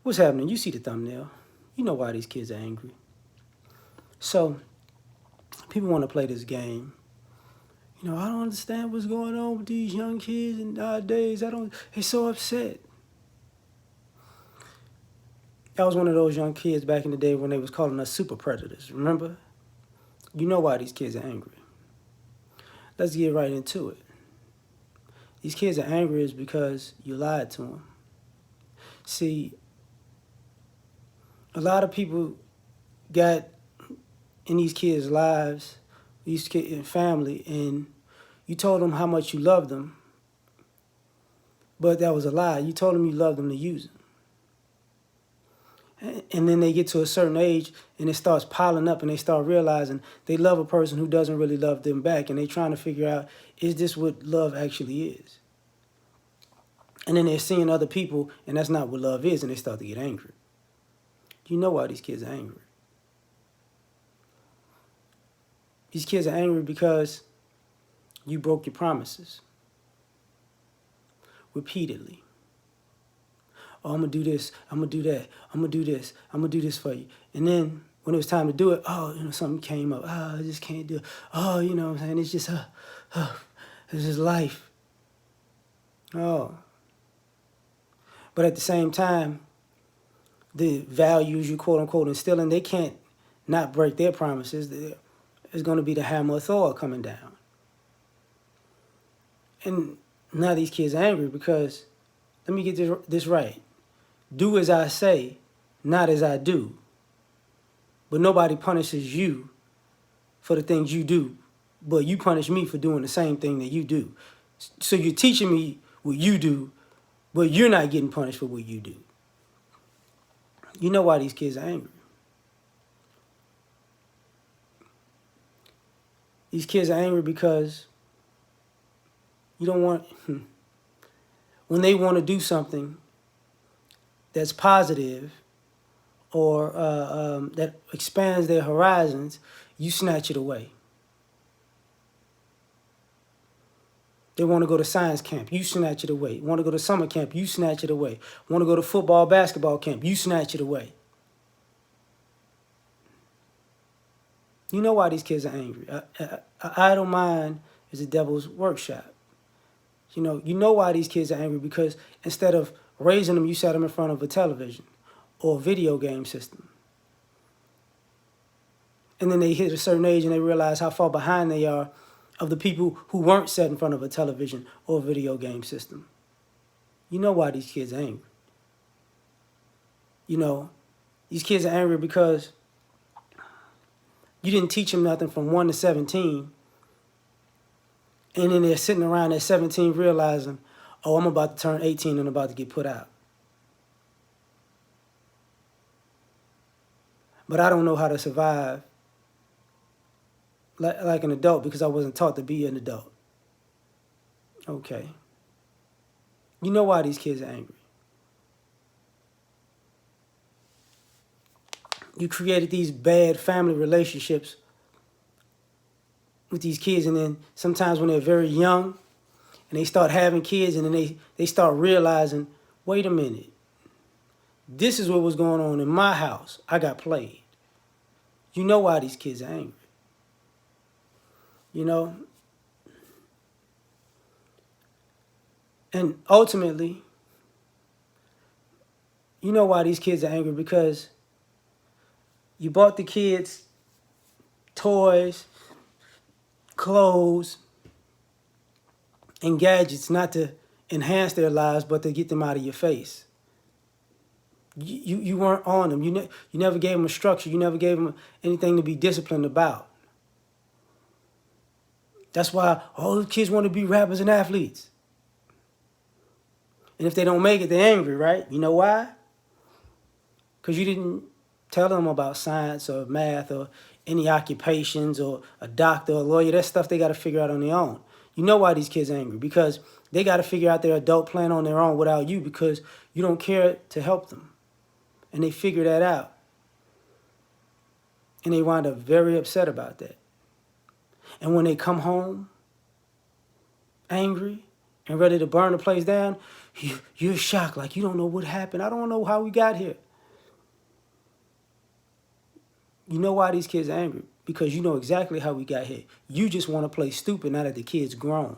What's happening? You see the thumbnail. You know why these kids are angry. So, people want to play this game. You know, I don't understand what's going on with these young kids nowadays. They're so upset. I was one of those young kids back in the day when they was calling us super predators, remember? You know why these kids are angry. Let's get right into it. These kids are angry is because you lied to them. See, a lot of people got in these kids' lives, these kids in family, and you told them how much you loved them, but that was a lie. You told them you loved them to use them. And then they get to a certain age and it starts piling up and they start realizing they love a person who doesn't really love them back, and they're trying to figure out, is this what love actually is? And then they're seeing other people and that's not what love is, and they start to get angry. You know why these kids are angry. These kids are angry because you broke your promises repeatedly. Oh, I'm going to do this, I'm going to do that, I'm going to do this, I'm going to do this for you. And then when it was time to do it, something came up. I just can't do it. You know what I'm saying? It's just, it's just life. But at the same time, the values you quote unquote instilling, they can't not break their promises. There's going to be the hammer of Thor coming down. And now these kids are angry because, let me get this right. Do as I say, not as I do. But nobody punishes you for the things you do, but you punish me for doing the same thing that you do. So you're teaching me what you do, but you're not getting punished for what you do. You know why these kids are angry. These kids are angry because you don't want, when they want to do something that's positive or that expands their horizons, you snatch it away. They want to go to science camp, you snatch it away. Want to go to summer camp, you snatch it away. Want to go to football, basketball camp, you snatch it away. You know why these kids are angry. An idle mind is the devil's workshop. You know why these kids are angry, because instead of raising them, you sat them in front of a television or a video game system. And then they hit a certain age and they realize how far behind they are of the people who weren't set in front of a television or a video game system. You know why these kids are angry. These kids are angry because you didn't teach them nothing from 1 to 17. And then they're sitting around at 17 realizing, I'm about to turn 18 and about to get put out. But I don't know how to survive like an adult because I wasn't taught to be an adult. Okay. You know why these kids are angry. You created these bad family relationships with these kids, and then sometimes when they're very young and they start having kids, and then they start realizing, wait a minute, this is what was going on in my house. I got played. You know why these kids are angry. And ultimately, you know why these kids are angry, because you bought the kids toys, clothes, and gadgets not to enhance their lives, but to get them out of your face. You weren't on them. You never gave them a structure. You never gave them anything to be disciplined about. That's why all the kids want to be rappers and athletes. And if they don't make it, they're angry, right? You know why? Because you didn't tell them about science or math or any occupations or a doctor or a lawyer. That's stuff they got to figure out on their own. You know why these kids are angry? Because they got to figure out their adult plan on their own without you, because you don't care to help them. And they figure that out. And they wind up very upset about that. And when they come home angry and ready to burn the place down, You're shocked, like you don't know what happened. I don't know how we got here. You know why these kids are angry? Because you know exactly how we got here. You just want to play stupid now that the kid's grown.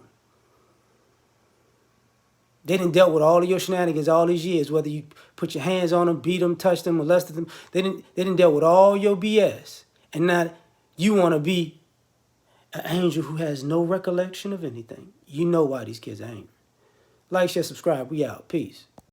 They didn't dealt with all of your shenanigans all these years, whether you put your hands on them, beat them, touched them, molested them. They didn't dealt with all your BS. And now you want to be an angel who has no recollection of anything. You know why these kids are angry. Like, share, subscribe. We out. Peace.